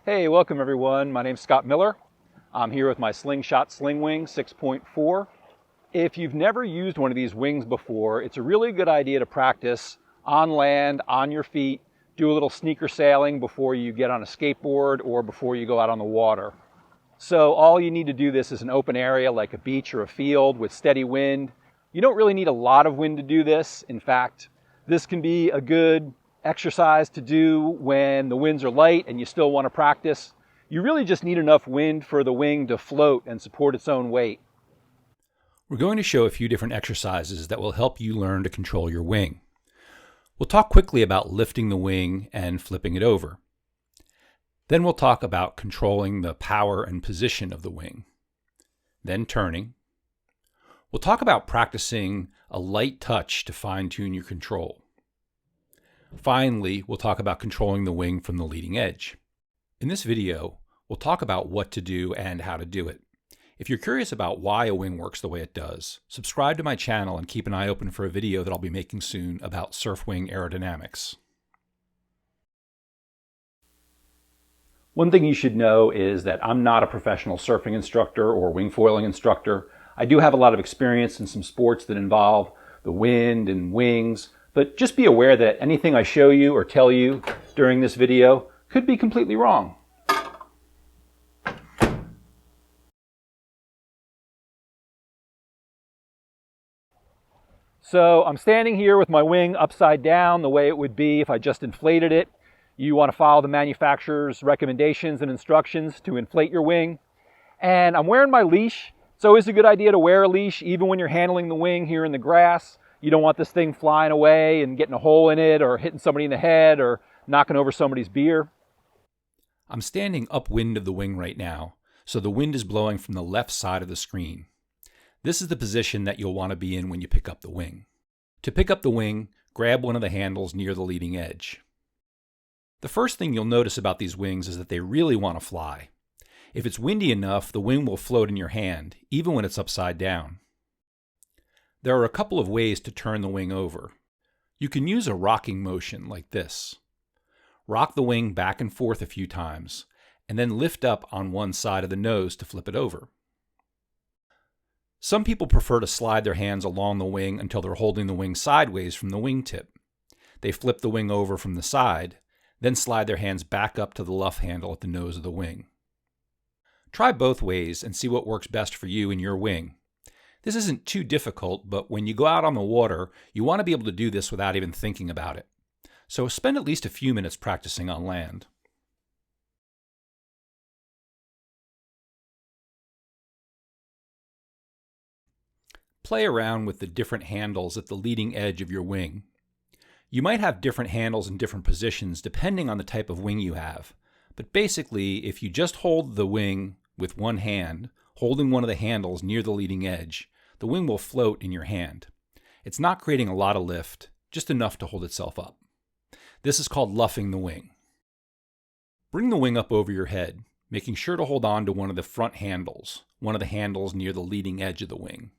Hey, welcome everyone. My name's Scott Miller. I'm here with my Slingshot Sling Wing 6.4. If you've never used one of these wings before, it's a really good idea to practice on land, on your feet, do a little sneaker sailing before you get on a skateboard or before you go out on the water. So all you need to do this is an open area like a beach or a field with steady wind. You don't really need a lot of wind to do this. In fact, this can be a good exercise to do when the winds are light and you still want to practice. You really just need enough wind for the wing to float and support its own weight. We're going to show a few different exercises that will help you learn to control your wing. We'll talk quickly about lifting the wing and flipping it over. Then we'll talk about controlling the power and position of the wing. Then turning. We'll talk about practicing a light touch to fine-tune your control. Finally, we'll talk about controlling the wing from the leading edge. In this video, we'll talk about what to do and how to do it. If you're curious about why a wing works the way it does, subscribe to my channel and keep an eye open for a video that I'll be making soon about surf wing aerodynamics. One thing you should know is that I'm not a professional surfing instructor or wingfoiling instructor. I do have a lot of experience in some sports that involve the wind and wings, but just be aware that anything I show you or tell you during this video could be completely wrong. So I'm standing here with my wing upside down the way it would be if I just inflated it. You want to follow the manufacturer's recommendations and instructions to inflate your wing. And I'm wearing my leash. It's always a good idea to wear a leash even when you're handling the wing here in the grass. You don't want this thing flying away and getting a hole in it or hitting somebody in the head or knocking over somebody's beer. I'm standing upwind of the wing right now, so the wind is blowing from the left side of the screen. This is the position that you'll want to be in when you pick up the wing. To pick up the wing, grab one of the handles near the leading edge. The first thing you'll notice about these wings is that they really want to fly. If it's windy enough, the wing will float in your hand, even when it's upside down. There are a couple of ways to turn the wing over. You can use a rocking motion like this. Rock the wing back and forth a few times, and then lift up on one side of the nose to flip it over. Some people prefer to slide their hands along the wing until they're holding the wing sideways from the wingtip. They flip the wing over from the side, then slide their hands back up to the luff handle at the nose of the wing. Try both ways and see what works best for you and your wing. This isn't too difficult, but when you go out on the water, you want to be able to do this without even thinking about it. So spend at least a few minutes practicing on land. Play around with the different handles at the leading edge of your wing. You might have different handles in different positions depending on the type of wing you have, but basically, if you just hold the wing with one hand, holding one of the handles near the leading edge, the wing will float in your hand. It's not creating a lot of lift, just enough to hold itself up. This is called luffing the wing. Bring the wing up over your head, making sure to hold on to one of the front handles, one of the handles near the leading edge of the wing.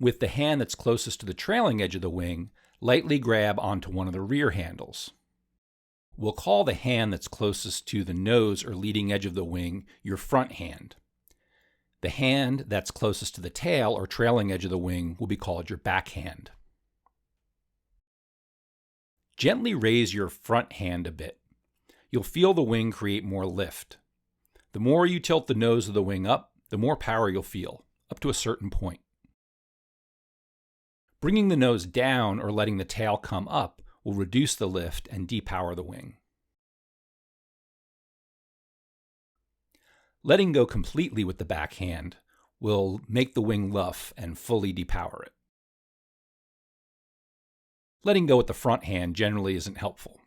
With the hand that's closest to the trailing edge of the wing, lightly grab onto one of the rear handles. We'll call the hand that's closest to the nose or leading edge of the wing your front hand. The hand that's closest to the tail or trailing edge of the wing will be called your back hand. Gently raise your front hand a bit. You'll feel the wing create more lift. The more you tilt the nose of the wing up, the more power you'll feel, up to a certain point. Bringing the nose down or letting the tail come up will reduce the lift and depower the wing. Letting go completely with the back hand will make the wing luff and fully depower it. Letting go with the front hand generally isn't helpful.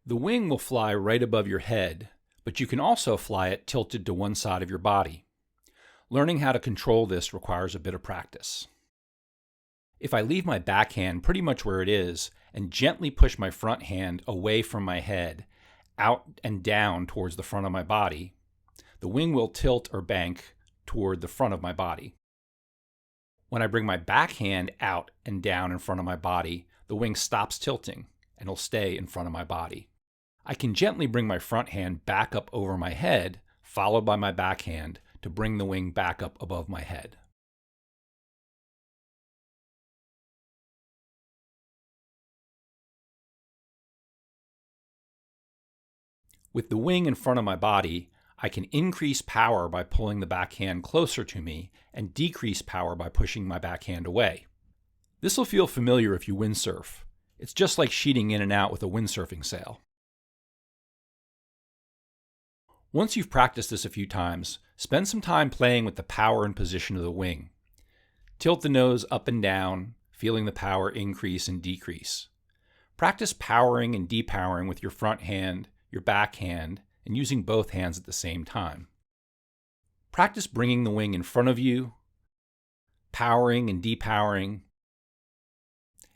The wing will fly right above your head, but you can also fly it tilted to one side of your body. Learning how to control this requires a bit of practice. If I leave my back hand pretty much where it is and gently push my front hand away from my head, out and down towards the front of my body, the wing will tilt or bank toward the front of my body. When I bring my back hand out and down in front of my body, the wing stops tilting and will stay in front of my body. I can gently bring my front hand back up over my head, followed by my back hand to bring the wing back up above my head. With the wing in front of my body, I can increase power by pulling the backhand closer to me and decrease power by pushing my backhand away. This will feel familiar if you windsurf. It's just like sheeting in and out with a windsurfing sail. Once you've practiced this a few times, spend some time playing with the power and position of the wing. Tilt the nose up and down, feeling the power increase and decrease. Practice powering and depowering with your front hand, your back hand, and using both hands at the same time. Practice bringing the wing in front of you, powering and depowering,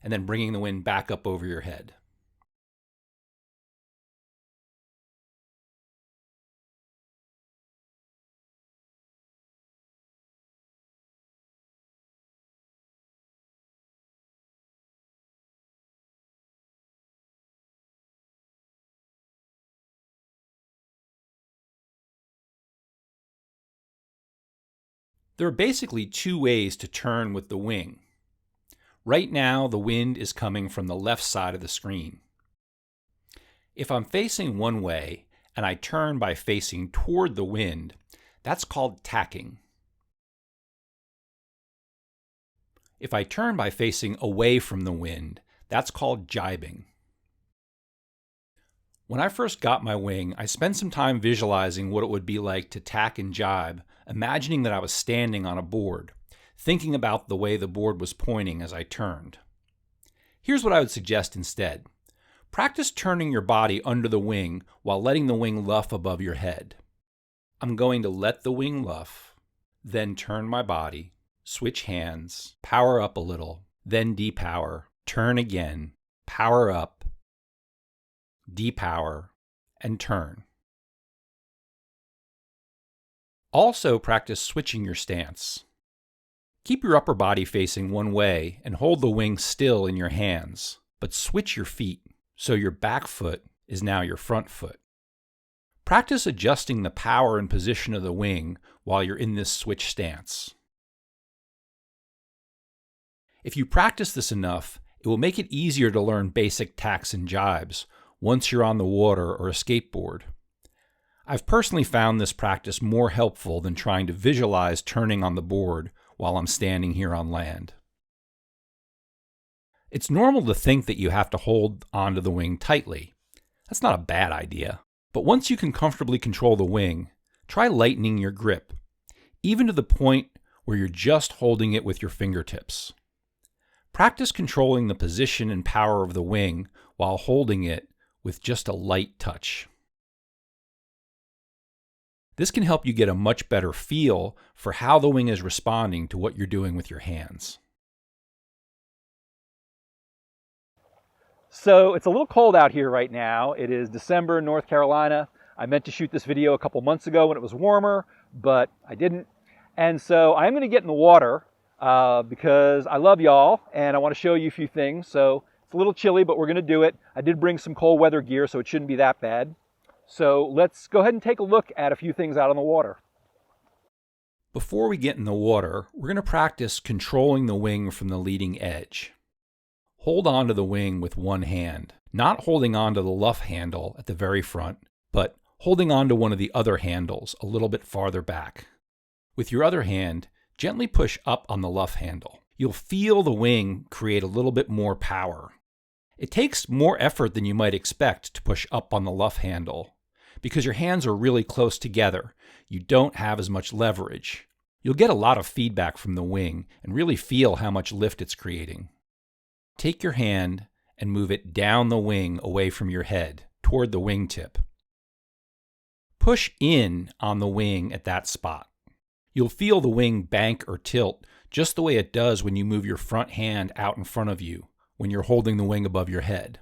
and then bringing the wing back up over your head. There are basically two ways to turn with the wing. Right now, the wind is coming from the left side of the screen. If I'm facing one way and I turn by facing toward the wind, that's called tacking. If I turn by facing away from the wind, that's called jibing. When I first got my wing, I spent some time visualizing what it would be like to tack and jibe, imagining that I was standing on a board, thinking about the way the board was pointing as I turned. Here's what I would suggest instead. Practice turning your body under the wing while letting the wing luff above your head. I'm going to let the wing luff, then turn my body, switch hands, power up a little, then depower, turn again, power up, depower, and turn. Also practice switching your stance. Keep your upper body facing one way and hold the wing still in your hands, but switch your feet so your back foot is now your front foot. Practice adjusting the power and position of the wing while you're in this switch stance. If you practice this enough, it will make it easier to learn basic tacks and jibes once you're on the water or a skateboard. I've personally found this practice more helpful than trying to visualize turning on the board while I'm standing here on land. It's normal to think that you have to hold onto the wing tightly. That's not a bad idea. But once you can comfortably control the wing, try lightening your grip, even to the point where you're just holding it with your fingertips. Practice controlling the position and power of the wing while holding it with just a light touch. This can help you get a much better feel for how the wing is responding to what you're doing with your hands. So it's a little cold out here right now. It is December in North Carolina. I meant to shoot this video a couple months ago when it was warmer, but I didn't. And so I'm going to get in the water because I love y'all and I want to show you a few things. So it's a little chilly, but we're going to do it. I did bring some cold weather gear, so it shouldn't be that bad. So let's go ahead and take a look at a few things out on the water. Before we get in the water, we're going to practice controlling the wing from the leading edge. Hold on to the wing with one hand, not holding on to the luff handle at the very front, but holding on to one of the other handles a little bit farther back. With your other hand, gently push up on the luff handle. You'll feel the wing create a little bit more power. It takes more effort than you might expect to push up on the luff handle. Because your hands are really close together, you don't have as much leverage. You'll get a lot of feedback from the wing and really feel how much lift it's creating. Take your hand and move it down the wing away from your head, toward the wingtip. Push in on the wing at that spot. You'll feel the wing bank or tilt just the way it does when you move your front hand out in front of you when you're holding the wing above your head.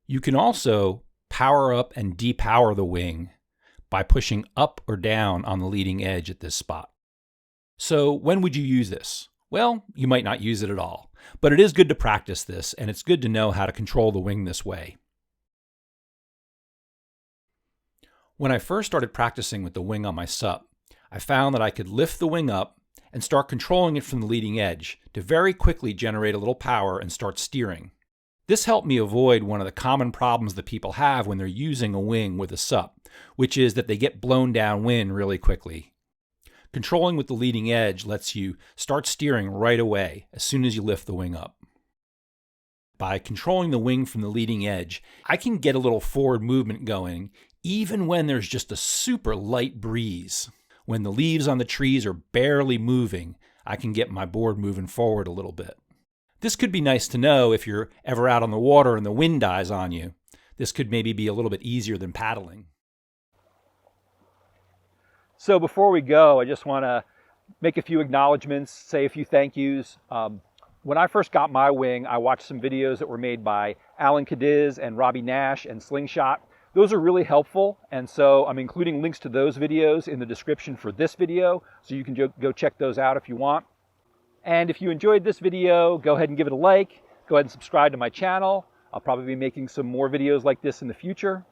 You can also power up and depower the wing by pushing up or down on the leading edge at this spot. So when would you use this? Well, you might not use it at all, but it is good to practice this, and it's good to know how to control the wing this way. When I first started practicing with the wing on my sup, I found that I could lift the wing up and start controlling it from the leading edge to very quickly generate a little power and start steering. This helped me avoid one of the common problems that people have when they're using a wing with a sup, which is that they get blown downwind really quickly. Controlling with the leading edge lets you start steering right away as soon as you lift the wing up. By controlling the wing from the leading edge, I can get a little forward movement going even when there's just a super light breeze. When the leaves on the trees are barely moving, I can get my board moving forward a little bit. This could be nice to know if you're ever out on the water and the wind dies on you. This could maybe be a little bit easier than paddling. So before we go, I just want to make a few acknowledgments, say a few thank yous. When I first got my wing, I watched some videos that were made by Alan Cadiz and Robby Naish and Slingshot. Those are really helpful, and so I'm including links to those videos in the description for this video, so you can go check those out if you want. And if you enjoyed this video, go ahead and give it a like. Go ahead and subscribe to my channel. I'll probably be making some more videos like this in the future.